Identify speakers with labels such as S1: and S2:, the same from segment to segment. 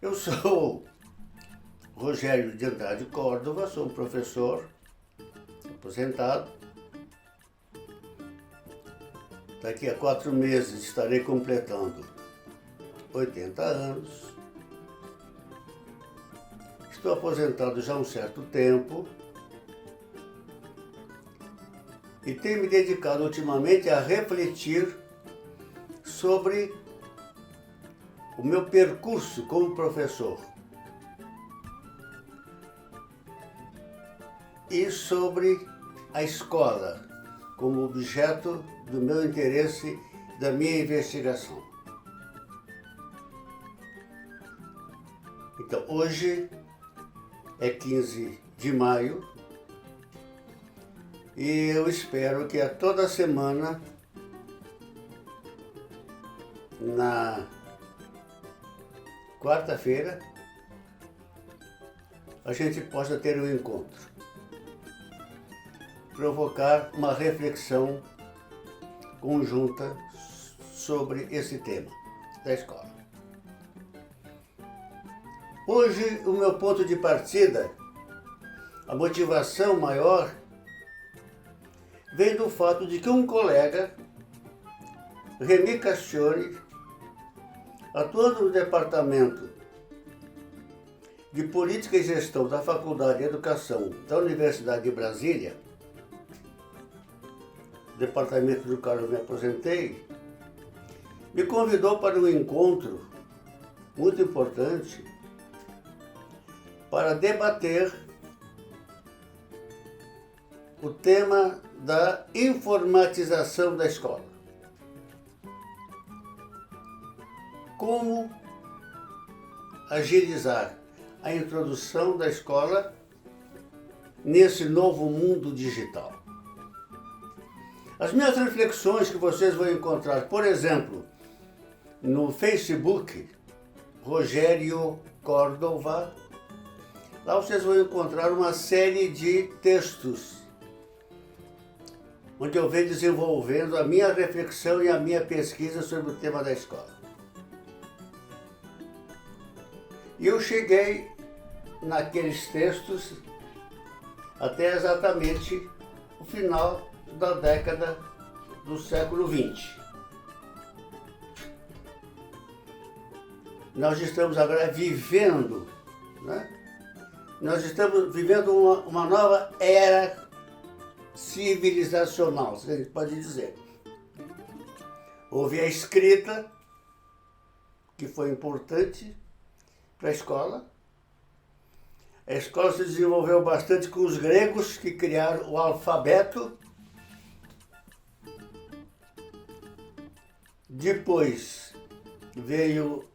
S1: Eu sou Rogério de Andrade Córdova, sou um professor aposentado. Daqui a 4 meses estarei completando 80 anos. Estou aposentado já há um certo tempo e tenho me dedicado ultimamente a refletir sobre o meu percurso como professor e sobre a escola como objeto do meu interesse, da minha investigação. Então, hoje é 15 de maio e eu espero que a toda semana, na quarta-feira, a gente possa ter um encontro, provocar uma reflexão conjunta sobre esse tema da escola. Hoje, o meu ponto de partida, a motivação maior, vem do fato de que um colega, Remy Castione, atuando no Departamento de Política e Gestão da Faculdade de Educação da Universidade de Brasília, departamento do qual eu me aposentei, me convidou para um encontro muito importante para debater o tema da informatização da escola. Como agilizar a introdução da escola nesse novo mundo digital. As minhas reflexões que vocês vão encontrar, por exemplo, no Facebook, Rogério Córdova, lá vocês vão encontrar uma série de textos onde eu venho desenvolvendo a minha reflexão e a minha pesquisa sobre o tema da escola. E eu cheguei naqueles textos até exatamente o final da década do século XX. Nós estamos agora vivendo, né? Nós estamos vivendo uma nova era civilizacional, se a gente pode dizer. Houve a escrita, que foi importante para a escola. A escola se desenvolveu bastante com os gregos, que criaram o alfabeto. Depois veio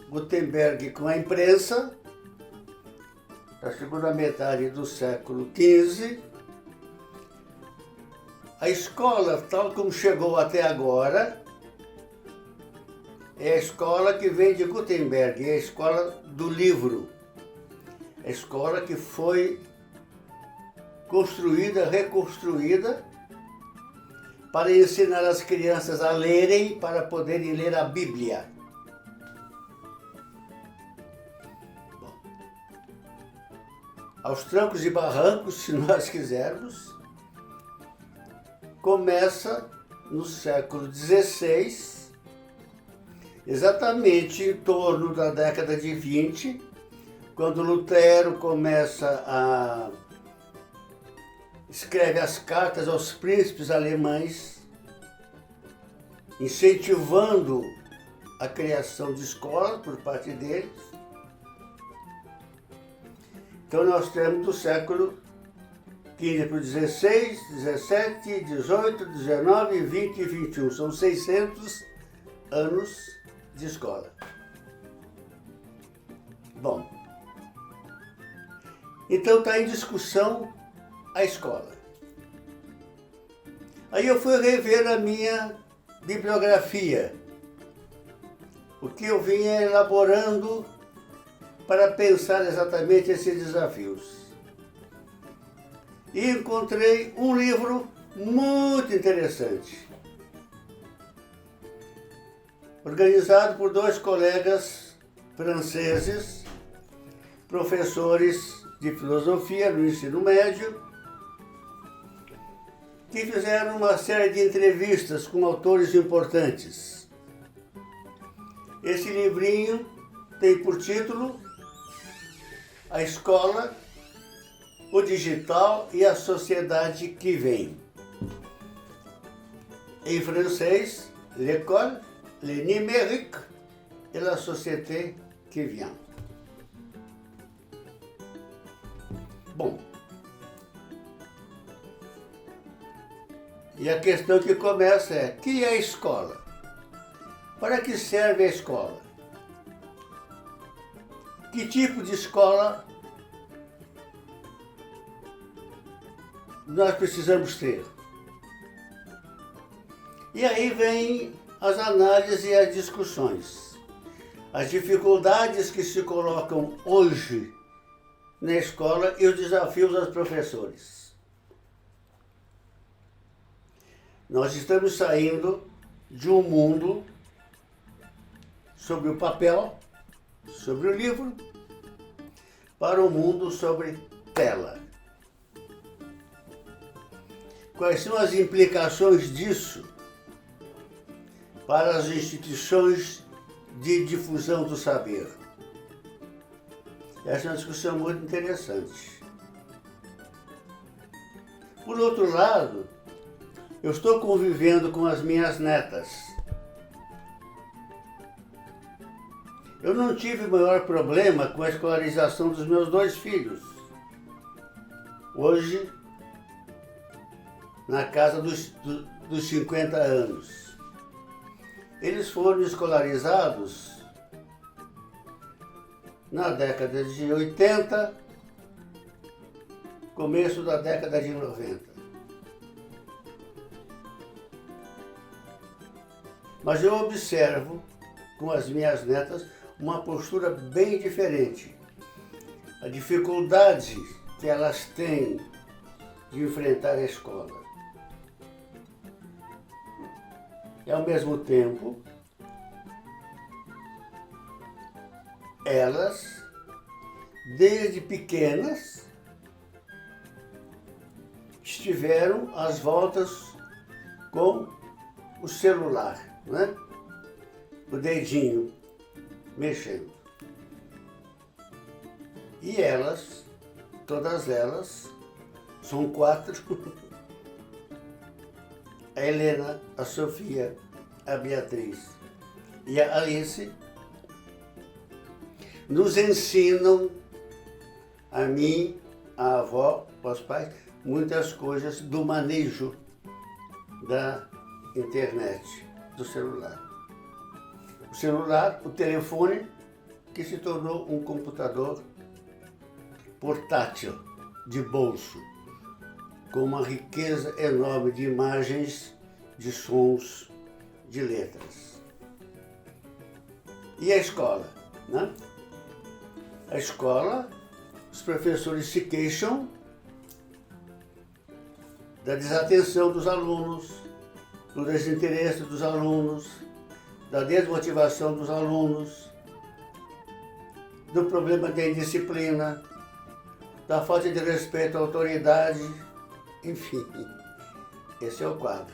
S1: Gutenberg com a imprensa, na segunda metade do século XV. A escola, tal como chegou até agora, é a escola que vem de Gutenberg, é a escola do livro. A escola que foi construída, reconstruída, para ensinar as crianças a lerem, para poderem ler a Bíblia. Bom, aos trancos e barrancos, se nós quisermos, começa no século XVI, exatamente em torno da década de 20, quando Lutero começa a escreve as cartas aos príncipes alemães, incentivando a criação de escolas por parte deles. Então nós temos do século XV para o XVI, XVII, XVIII, XIX, XX e XXI. São 600 anos de escola. Bom, então está em discussão a escola. Aí eu fui rever a minha bibliografia, o que eu vinha elaborando para pensar exatamente esses desafios. E encontrei um livro muito interessante, organizado por 2 colegas franceses, professores de filosofia no ensino médio, que fizeram uma série de entrevistas com autores importantes. Esse livrinho tem por título A Escola, o Digital e a Sociedade que Vem. Em francês, L'école, le numérique et la société qui vient. Bom, e a questão que começa é: que é a escola? Para que serve a escola? Que tipo de escola nós precisamos ter? E aí vem as análises e as discussões. As dificuldades que se colocam hoje na escola e os desafios aos professores. Nós estamos saindo de um mundo sobre o papel, sobre o livro, para um mundo sobre tela. Quais são as implicações disso para as instituições de difusão do saber? Essa é uma discussão muito interessante. Por outro lado, eu estou convivendo com as minhas netas. Eu não tive maior problema com a escolarização dos meus 2 filhos. Hoje, na casa dos 50 anos. Eles foram escolarizados na década de 80, começo da década de 90. Mas eu observo com as minhas netas uma postura bem diferente. A dificuldade que elas têm de enfrentar a escola. E ao mesmo tempo, elas, desde pequenas, estiveram às voltas com o celular, né? O dedinho mexendo. E elas, todas elas, são 4, a Helena, a Sofia, a Beatriz e a Alice, nos ensinam, a mim, a avó, aos pais, muitas coisas do manejo da internet, do celular. O celular, o telefone, que se tornou um computador portátil, de bolso, com uma riqueza enorme de imagens, de sons, de letras. E a escola, né? A escola, os professores se queixam da desatenção dos alunos, do desinteresse dos alunos, da desmotivação dos alunos, do problema da indisciplina, da falta de respeito à autoridade, enfim, esse é o quadro.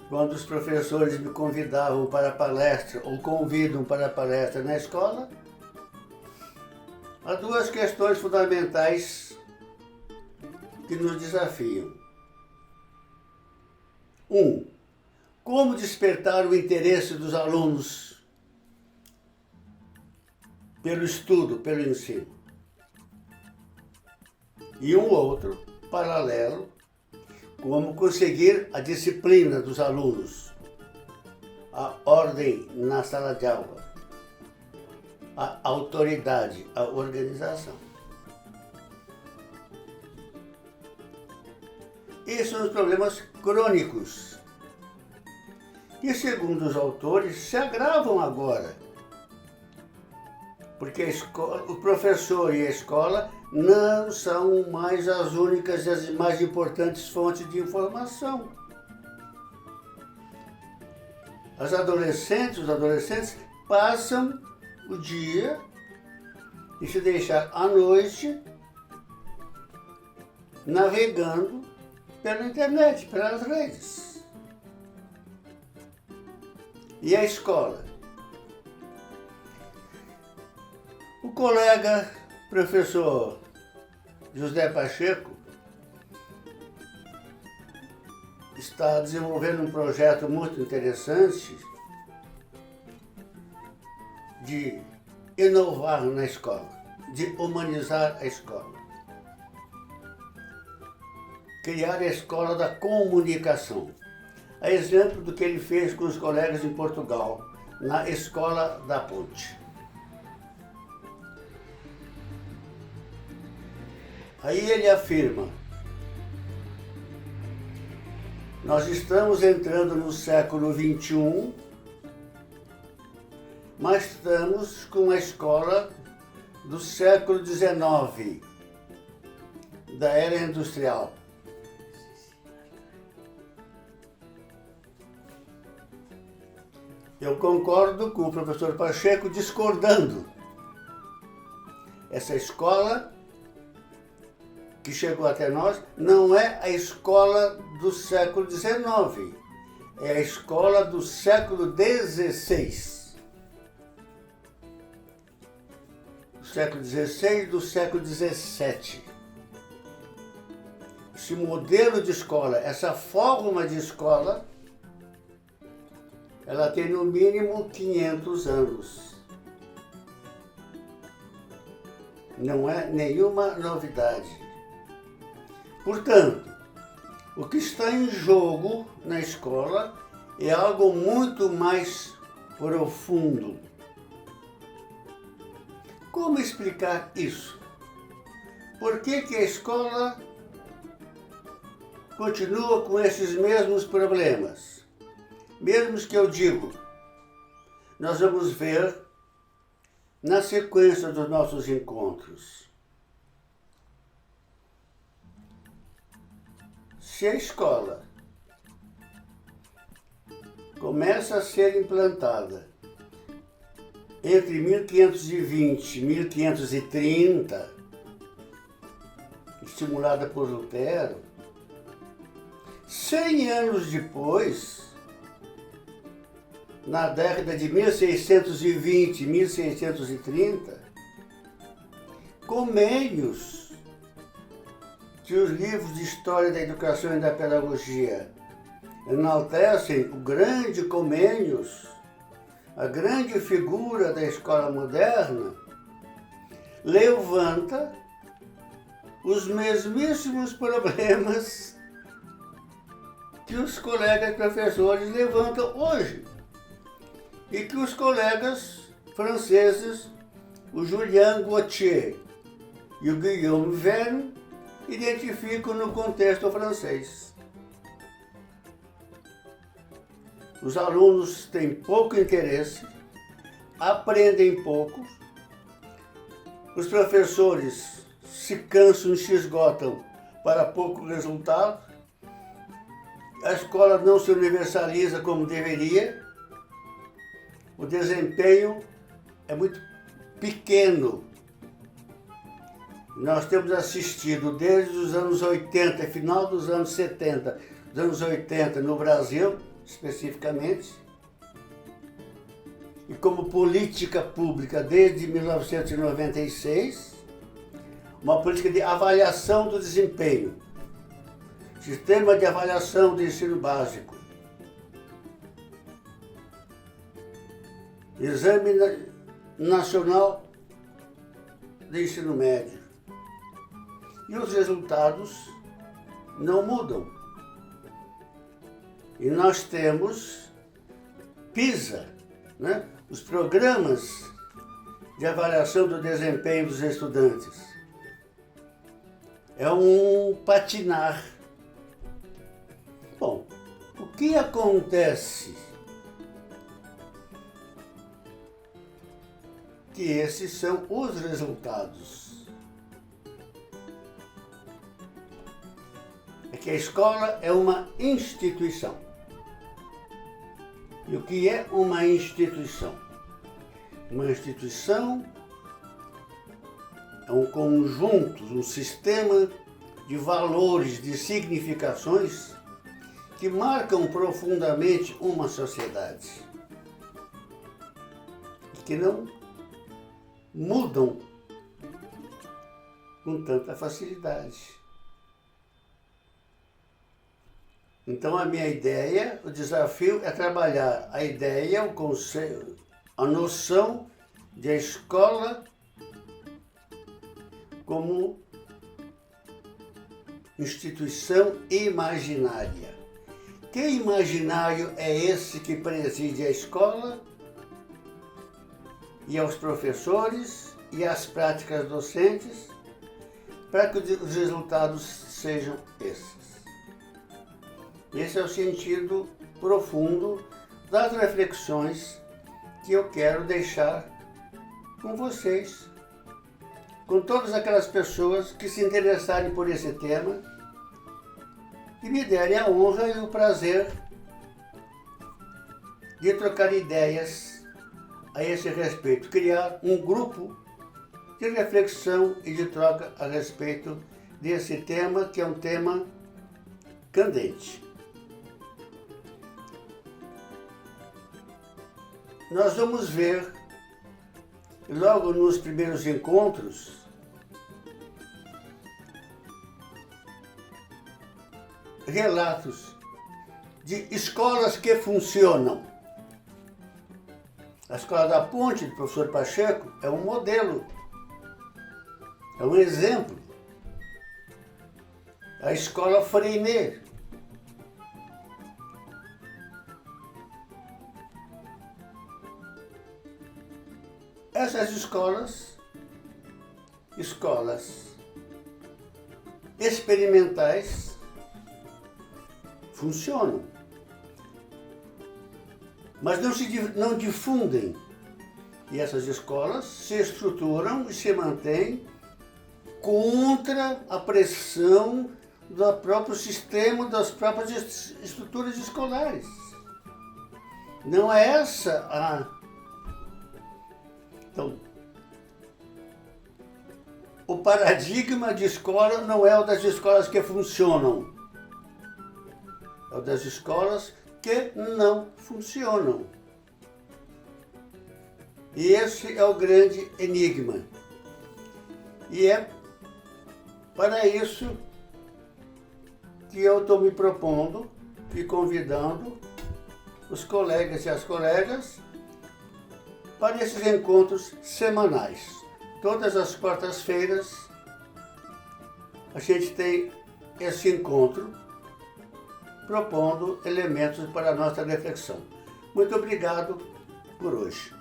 S1: Quando os professores me convidavam para a palestra, ou convidam para a palestra na escola, há 2 questões fundamentais que nos desafiam. 1. Como despertar o interesse dos alunos pelo estudo, pelo ensino? E um outro, paralelo, como conseguir a disciplina dos alunos, a ordem na sala de aula, a autoridade, a organização. Esses são os problemas crônicos, que, segundo os autores, se agravam agora. Porque o professor e a escola não são mais as únicas e as mais importantes fontes de informação. Os adolescentes passam o dia e se deixar à noite navegando pela internet, pelas redes. E a escola? O colega professor José Pacheco está desenvolvendo um projeto muito interessante de inovar na escola, de humanizar a escola. Criar a escola da comunicação. A exemplo do que ele fez com os colegas em Portugal, na Escola da Ponte. Aí ele afirma: nós estamos entrando no século XXI, mas estamos com a escola do século XIX, da era industrial. Eu concordo com o professor Pacheco, discordando. Essa escola que chegou até nós não é a escola do século XIX, é a escola do século XVI. Do século XVI e do século XVII. Esse modelo de escola, essa forma de escola, ela tem no mínimo 500 anos. Não é nenhuma novidade. Portanto, o que está em jogo na escola é algo muito mais profundo. Como explicar isso? Por que a escola continua com esses mesmos problemas? Mesmos que eu digo, nós vamos ver na sequência dos nossos encontros. Se a escola começa a ser implantada entre 1520 e 1530, estimulada por Lutero, 100 anos depois, na década de 1620 e 1630, Comênios, que os livros de história da educação e da pedagogia enaltecem o grande Comênios, a grande figura da escola moderna, levanta os mesmíssimos problemas que os colegas professores levantam hoje e que os colegas franceses, o Julien Gauthier e o Guillaume Verne, identificam no contexto francês. Os alunos têm pouco interesse, aprendem pouco, os professores se cansam e se esgotam para pouco resultado, a escola não se universaliza como deveria, o desempenho é muito pequeno. Nós temos assistido desde os anos 80, final dos anos 70, dos anos 80 no Brasil, especificamente, e como política pública desde 1996, uma política de avaliação do desempenho, sistema de avaliação do ensino básico, Exame Nacional de Ensino Médio. E os resultados não mudam. E nós temos PISA, né? Os programas de avaliação do desempenho dos estudantes. É um patinar. Bom, o que acontece? Que esses são os resultados. É que a escola é uma instituição. E o que é uma instituição? Uma instituição é um conjunto, um sistema de valores, de significações que marcam profundamente uma sociedade e que não mudam com tanta facilidade. Então a minha ideia, o desafio é trabalhar a ideia, o conceito, a noção de a escola como instituição imaginária. Que imaginário é esse que preside a escola e aos professores e às práticas docentes para que os resultados sejam esses? Esse é o sentido profundo das reflexões que eu quero deixar com vocês, com todas aquelas pessoas que se interessarem por esse tema e me derem a honra e o prazer de trocar ideias a esse respeito, criar um grupo de reflexão e de troca a respeito desse tema, que é um tema candente. Nós vamos ver, logo nos primeiros encontros, relatos de escolas que funcionam. A Escola da Ponte, do professor Pacheco, é um modelo, é um exemplo. A Escola Freinet, essas escolas experimentais, funcionam, mas não difundem. E essas escolas se estruturam e se mantêm contra a pressão do próprio sistema, das próprias estruturas escolares. Não é essa a... Então, o paradigma de escola não é o das escolas que funcionam, é o das escolas que não funcionam. E esse é o grande enigma. E é para isso que eu estou me propondo e convidando os colegas e as colegas para esses encontros semanais. Todas as quartas-feiras a gente tem esse encontro propondo elementos para a nossa reflexão. Muito obrigado por hoje.